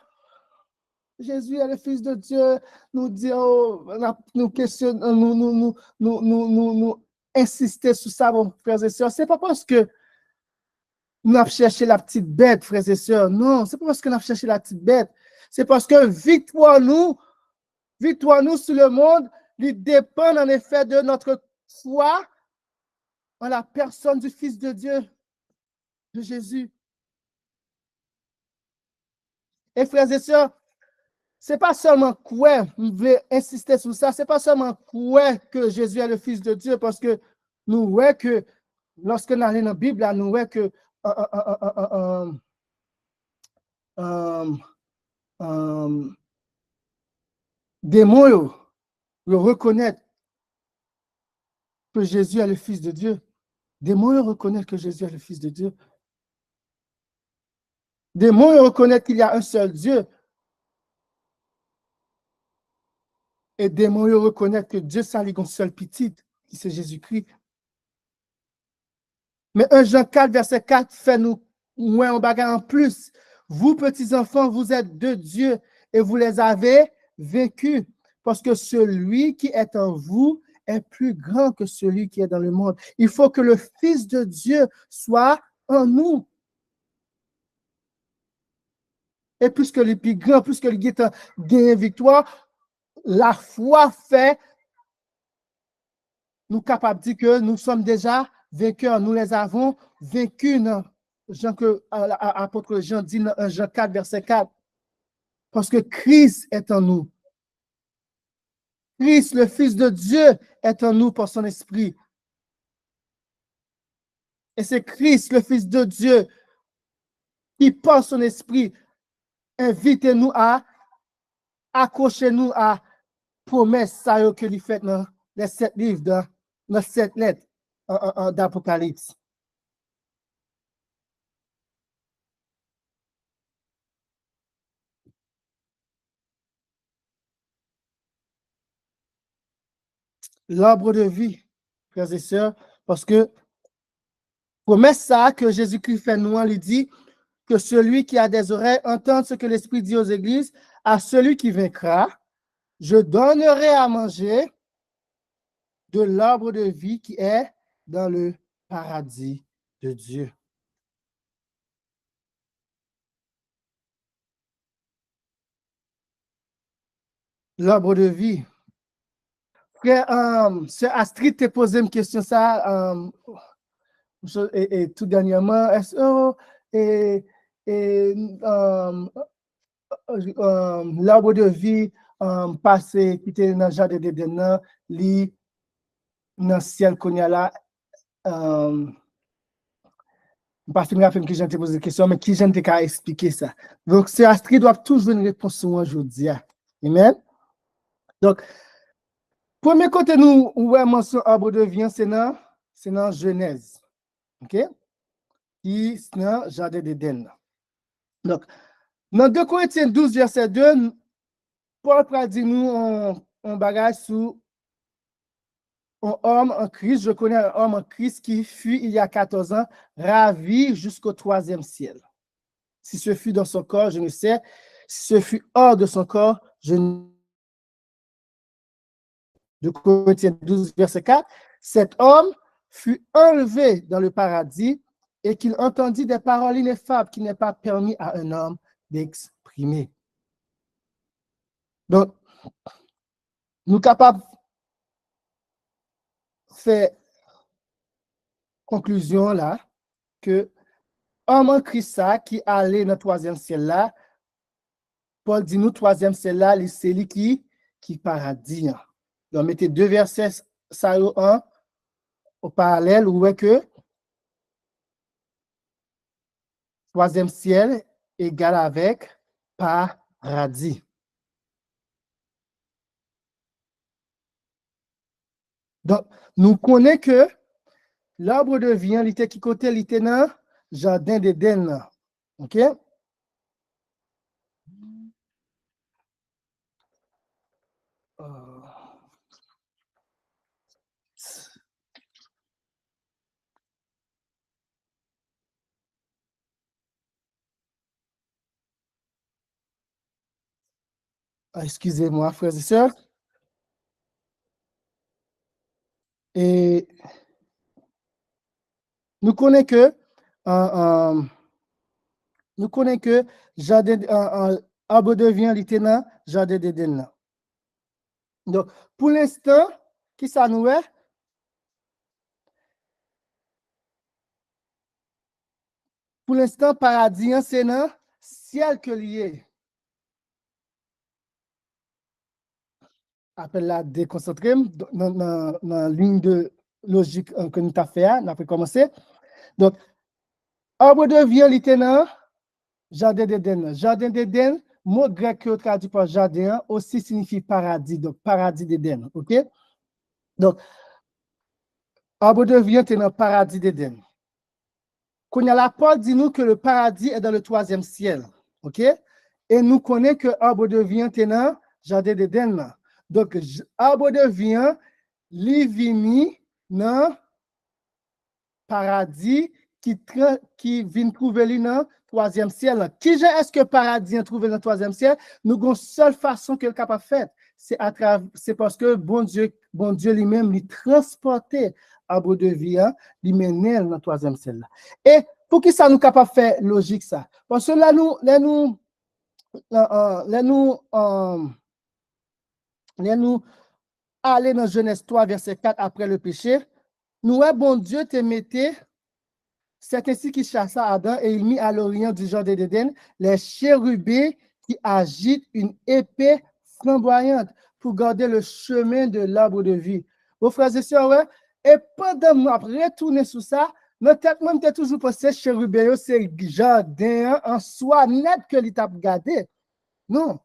Jésus est le Fils de Dieu, nous dit, oh, nous questionnons, nous insister sur ça, mon frères et sœurs. C'est pas parce que nous avons cherché la petite bête, frères et sœurs. Non, c'est pas parce que nous avons cherché la petite bête. C'est parce que victoire nous sur le monde, il dépend en effet de notre foi en la personne du Fils de Dieu, de Jésus. Et frères et sœurs, c'est pas seulement quoi, je vais insister sur ça, c'est pas seulement quoi que Jésus est le Fils de Dieu, parce que nous voyons que lorsque nous allons dans la Bible, nous voyons que des mots reconnaître que Jésus est le Fils de Dieu. Des mots reconnaître que Jésus est le Fils de Dieu. Des mots reconnaître qu'il y a un seul Dieu. Et des mots reconnaître que Dieu s'allie un seul petit, qui c'est Jésus-Christ. Mais 1 Jean 4, verset 4, fait nous un bagage en plus. Vous, petits enfants, vous êtes de Dieu et vous les avez vaincus, parce que celui qui est en vous est plus grand que celui qui est dans le monde. Il faut que le Fils de Dieu soit en nous. Et plus que le plus grand, plus que le guettant gagne victoire, la foi fait nous capables de dire que nous sommes déjà vainqueurs. Nous les avons vaincus. Apôtre Jean dit dans Jean 4, verset 4. Parce que Christ est en nous. Christ, le Fils de Dieu, est en nous par son esprit. Et c'est Christ, le Fils de Dieu, qui, par son esprit, invite-nous à accrocher-nous à promesse que lui fait dans les 7 livres, dans 7 lettres. d'Apocalypse. L'arbre de vie, frères et sœurs, parce que promesse ça que Jésus-Christ fait nous, il dit que celui qui a des oreilles entende ce que l'Esprit dit aux églises, à celui qui vaincra, je donnerai à manger de l'arbre de vie qui est dans le paradis de Dieu. L'arbre de vie. Frère, Sœur Astrid t'a posé une question, ça, et tout dernièrement, est-ce l'arbre de vie passé, qui était dans le jardin d'Éden, li dans le ciel qu'on y a là, pas finir qui j'ai posé des questions, mais qui j'ai qu'à expliquer ça. Donc, Sœur Astrid doit toujours une réponse sur aujourd'hui. Amen. Donc, premier côté, nous, ouais, mention arbre de vie, c'est dans Genèse. OK? Qui est dans le jardin d'Éden. Donc, dans 2 Corinthiens 12, verset 2, Paul a dit nous un bagage sur un homme en Christ. Je connais un homme en Christ qui fut, il y a 14 ans, ravi jusqu'au 3e ciel. Si ce fut dans son corps, je ne sais. Si ce fut hors de son corps, je ne sais. De Corinthiens 12, verset 4, cet homme fut enlevé dans le paradis et qu'il entendit des paroles ineffables qui n'est pas permis à un homme d'exprimer. Donc, nous sommes capables de faire conclusion là que homme en Christ qui allait dans le 3e ciel là, Paul dit nous 3e ciel là, c'est lui qui paradis. Donc, mettez 2 versets, ça un au parallèle, où est que 3e ciel égale avec paradis. Donc, nous connaissons que l'arbre de vie, il était qui côté, il était dans le jardin d'Éden. OK? Excusez-moi, frères et sœurs. Et nous connaissons que arbre de vie, il était dans le jardin d'Éden. Donc, pour l'instant, qui ça nous est? Pour l'instant, paradis, c'est dans le ciel que lié. Appelle la déconcentrée dans la ligne de logique que nous avons fait, nous avons commencé. Donc, arbre de vie, il était dans le jardin d'Éden. Jardin d'Éden, mot grec que traduit par jardin aussi signifie paradis, donc paradis d'Éden. OK? Donc, arbre de vie était dans le paradis d'Éden. Quand la Paul dit nous que le paradis est dans le 3e ciel. OK? Et nous connaissons que arbre de vie était dans le jardin d'Éden. Donc, arbre de vie, l'ivini dans le paradis qui vient trouver dans le 3e ciel. Qui est-ce que paradis a trouvé dans le 3e ciel? Nous avons une seule façon qu'il est capable de faire. C'est parce que bon Dieu lui-même lui transportait arbre de vie, lui menait dans le 3e ciel. Et pour qui ça nous capable de faire logique ça? Parce que là nous aller dans Genèse 3, verset 4, après le péché, nous, bon Dieu te mettait, c'est ainsi qu'il chassa Adam et il mit à l'orient du jardin d'Éden les chérubins qui agitent une épée flamboyante pour garder le chemin de l'arbre de vie. Vos frères et sœurs, ouais, et pendant moi, retourner sur ça, notre tête même était toujours pensé chérubins, c'est le jardin en soi net que l'État gardé. Non.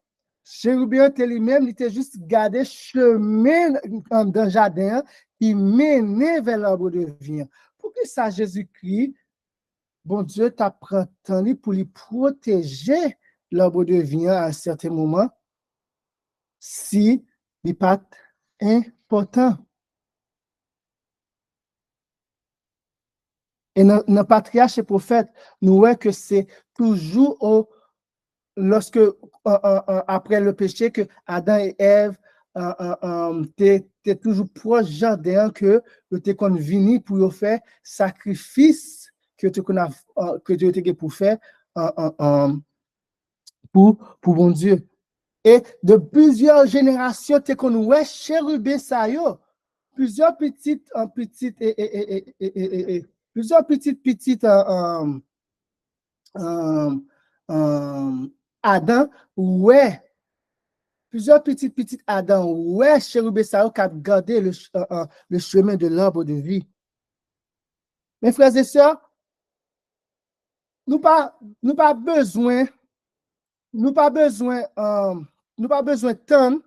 chérubin était lui-même, il était juste gardé chemin dans le jardin qui menait vers l'arbre de vie. Pour que ça, Jésus-Christ, bon Dieu t'apprend pour lui protéger l'arbre de vie à un certain moment, si il n'est pas important. Et dans patriarche et prophète, nous voyons que c'est toujours lorsque, après le péché, que Adam et Ève étaient toujours proches du jardin, que tu es venu pour faire sacrifice que tu étais pour faire pour bon Dieu. Et de plusieurs générations, tu es qu'on ouais chérubin ça yo, plusieurs petites Adam, ouais, plusieurs petites Adam, ouais, chérubin ça qui a gardé le chemin de l'arbre de vie. Mes frères et sœurs, nous pas besoin de temps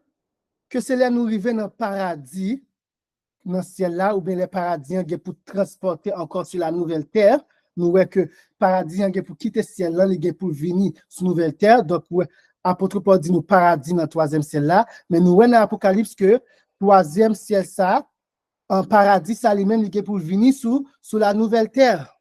que cela nous arrive dans le paradis, dans ce ciel-là, ou bien les paradis pour transporter encore sur la nouvelle terre. Nous voyons que le paradis pour quitter ce ciel-là, il pour venir sur la nouvelle terre. Donc, apôtre Paul dit nous paradis dans le troisième ciel-là. Mais nous voyons dans l'Apocalypse que le troisième ciel, ça, en paradis, ça lui-même, il pour venir sur la nouvelle terre.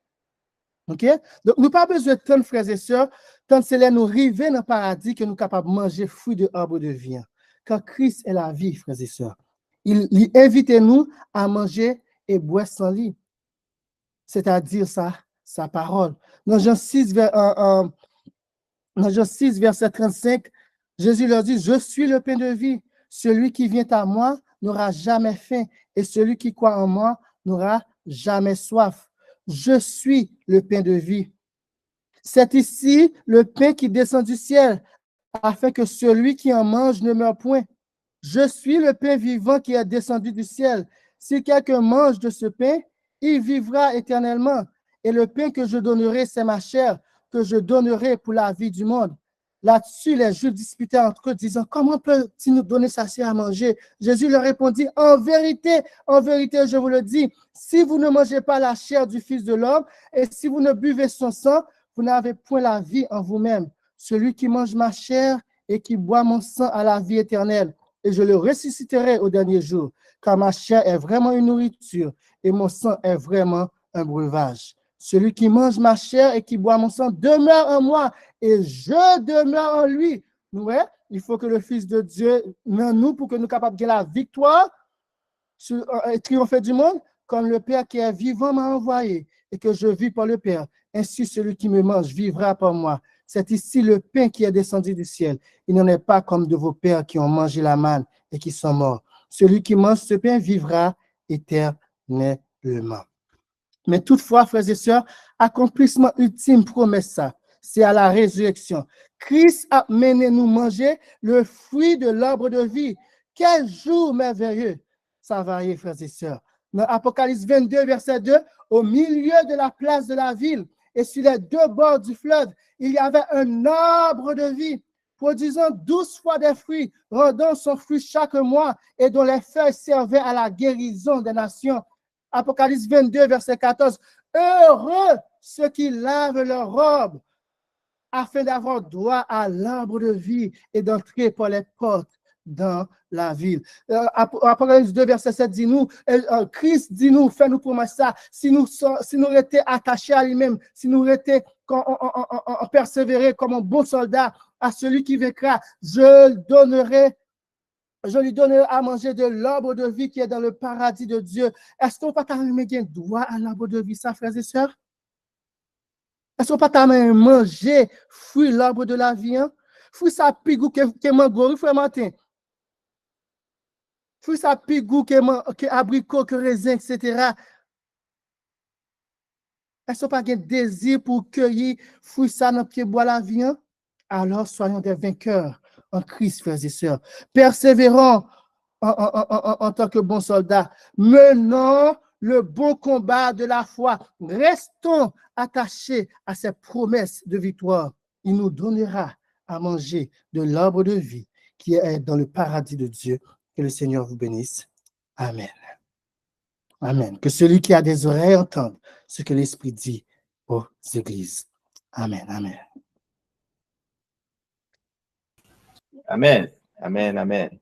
OK? Donc, nous pas besoin de temps, frères et sœurs, tant que c'est nous arriver dans le paradis que nous sommes capables de manger fruit de l'arbre de vie. Quand Christ est la vie, frères et sœurs, il invite nous à manger et boire sans lit, c'est-à-dire sa parole. Dans Jean 6, verset 35, Jésus leur dit, « Je suis le pain de vie. Celui qui vient à moi n'aura jamais faim, et celui qui croit en moi n'aura jamais soif. Je suis le pain de vie. » C'est ici le pain qui descend du ciel, afin que celui qui en mange ne meure point. Je suis le pain vivant qui est descendu du ciel. Si quelqu'un mange de ce pain, il vivra éternellement. Et le pain que je donnerai, c'est ma chair, que je donnerai pour la vie du monde. Là-dessus, les Juifs disputaient entre eux, disant, comment peut-il nous donner sa chair à manger? Jésus leur répondit, en vérité, je vous le dis, si vous ne mangez pas la chair du Fils de l'homme, et si vous ne buvez son sang, vous n'avez point la vie en vous-même. Celui qui mange ma chair et qui boit mon sang a la vie éternelle, et je le ressusciterai au dernier jour, car ma chair est vraiment une nourriture, et mon sang est vraiment un breuvage. Celui qui mange ma chair et qui boit mon sang demeure en moi, et je demeure en lui. Ouais, il faut que le Fils de Dieu en nous pour que nous soyons capables de la victoire et triompher du monde, comme le Père qui est vivant m'a envoyé, et que je vis par le Père. Ainsi, celui qui me mange vivra par moi. C'est ici le pain qui est descendu du ciel. Il n'en est pas comme de vos pères qui ont mangé la manne et qui sont morts. Celui qui mange ce pain vivra éternellement. Mais toutefois, frères et sœurs, accomplissement ultime promesse ça, c'est à la résurrection. Christ a mené nous manger le fruit de l'arbre de vie. Quel jour merveilleux! Ça va arriver, frères et sœurs. Dans Apocalypse 22, verset 2, au milieu de la place de la ville et sur les deux bords du fleuve, il y avait un arbre de vie produisant 12 fois des fruits, rendant son fruit chaque mois et dont les feuilles servaient à la guérison des nations. Apocalypse 22, verset 14. Heureux ceux qui lavent leurs robes afin d'avoir droit à l'arbre de vie et d'entrer par les portes dans la ville. Apocalypse 2, verset 7 dit nous, Christ dit nous, fais-nous promesse ça, si nous étions attachés à lui-même, si nous étions persévérés comme un bon soldat, à celui qui vaincra, je lui donnerai à manger de l'arbre de vie qui est dans le paradis de Dieu. Est-ce qu'on peut t'amener droit à l'arbre de vie, ça, frères et sœurs? Est-ce qu'on peut t'amener manger fruit l'arbre de la vie? Hein? Fruit ça pigou que mangori, frère Martin. Fruit ça pigou que abricot, que raisin, etc. Est-ce qu'on peut avoir un désir pour cueillir fruit ça dans pied bois la vie? Hein? Alors soyons des vainqueurs en Christ, frères et sœurs. Persévérons en tant que bons soldats. Menons le bon combat de la foi. Restons attachés à ses promesses de victoire. Il nous donnera à manger de l'arbre de vie qui est dans le paradis de Dieu. Que le Seigneur vous bénisse. Amen. Amen. Que celui qui a des oreilles entende ce que l'Esprit dit aux églises. Amen. Amen. Amen. Amen. Amen.